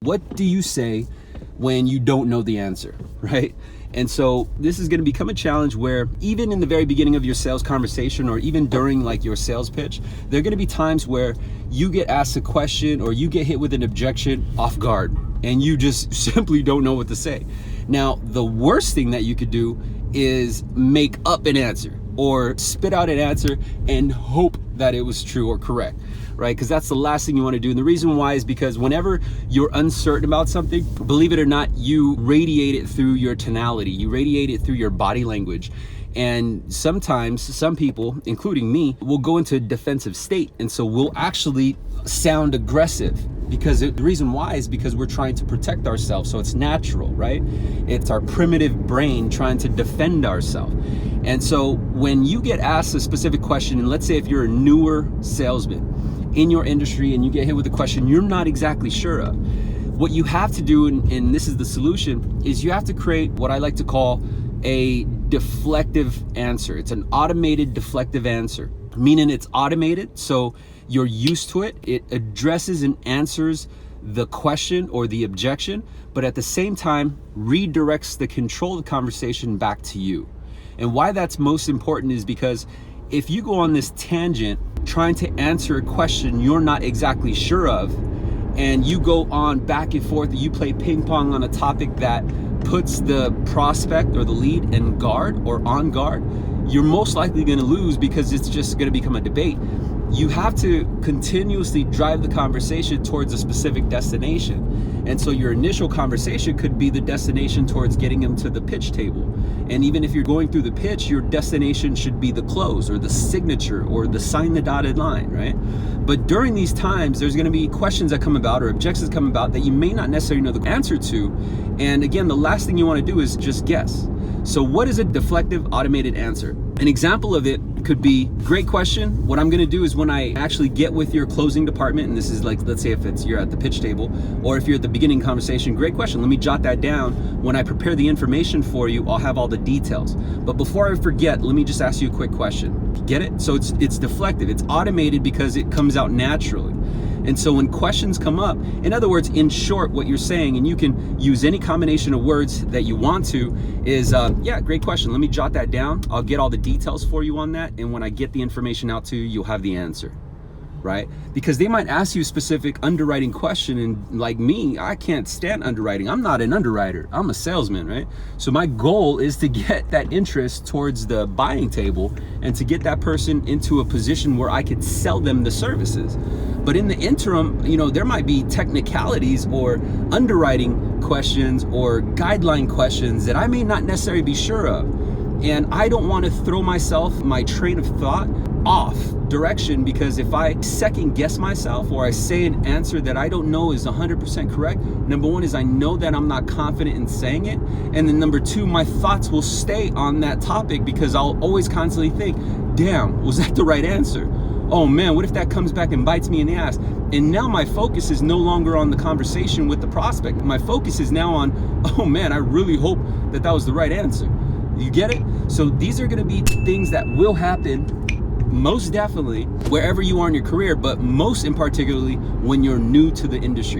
What do you say when you don't know the answer, right? And so this is going to become a challenge where even in the very beginning of your sales conversation, or even during like your sales pitch, there are going to be times where you get asked a question or you get hit with an objection off guard and you just simply don't know what to say. Now, the worst thing that you could do is make up an answer or spit out an answer and hope that it was true or correct, right? Because that's the last thing you want to do. And the reason why is because whenever you're uncertain about something, believe it or not, you radiate it through your tonality, you radiate it through your body language. And sometimes some people, including me, will go into a defensive state. And so we'll actually sound aggressive, because the reason why is because we're trying to protect ourselves. So it's natural, right? It's our primitive brain trying to defend ourselves. And so when you get asked a specific question, and let's say if you're a newer salesman in your industry and you get hit with a question you're not exactly sure of, what you have to do, and this is the solution, is you have to create what I like to call a deflective answer. It's an automated deflective answer, meaning it's automated, so you're used to it. It addresses and answers the question or the objection, but at the same time redirects the control of the conversation back to you. And why that's most important is because if you go on this tangent trying to answer a question you're not exactly sure of, and you go on back and forth, you play ping pong on a topic that puts the prospect or the lead in guard or on guard, you're most likely going to lose, because it's just going to become a debate. You have to continuously drive the conversation towards a specific destination. And so your initial conversation could be the destination towards getting them to the pitch table. And even if you're going through the pitch, your destination should be the close or the signature or the sign the dotted line, right? But during these times, there's going to be questions that come about or objections come about that you may not necessarily know the answer to. And again, the last thing you want to do is just guess. So what is a deflective automated answer? An example of it could be, great question. What I'm going to do is when I actually get with your closing department, and this is like, let's say if you're at the pitch table, or if you're at the beginning conversation, great question. Let me jot that down. When I prepare the information for you, I'll have all the details. But before I forget, let me just ask you a quick question. Get it? So it's deflective. It's automated because it comes out naturally. And so when questions come up, in other words, in short, what you're saying, and you can use any combination of words that you want to, is, yeah, great question. Let me jot that down. I'll get all the details for you on that. And when I get the information out to you, you'll have the answer, right? Because they might ask you a specific underwriting question, and like me, I can't stand underwriting. I'm not an underwriter. I'm a salesman, right? So my goal is to get that interest towards the buying table and to get that person into a position where I could sell them the services. But in the interim, you know, there might be technicalities or underwriting questions or guideline questions that I may not necessarily be sure of. And I don't want to throw my train of thought off direction, because if I second guess myself or I say an answer that I don't know is 100% correct, number one is I know that I'm not confident in saying it. And then number two, my thoughts will stay on that topic, because I'll always constantly think, damn, was that the right answer? Oh man, what if that comes back and bites me in the ass? And now my focus is no longer on the conversation with the prospect. My focus is now on, oh man, I really hope that was the right answer. You get it? So these are going to be things that will happen most definitely wherever you are in your career, but most in particularly when you're new to the industry.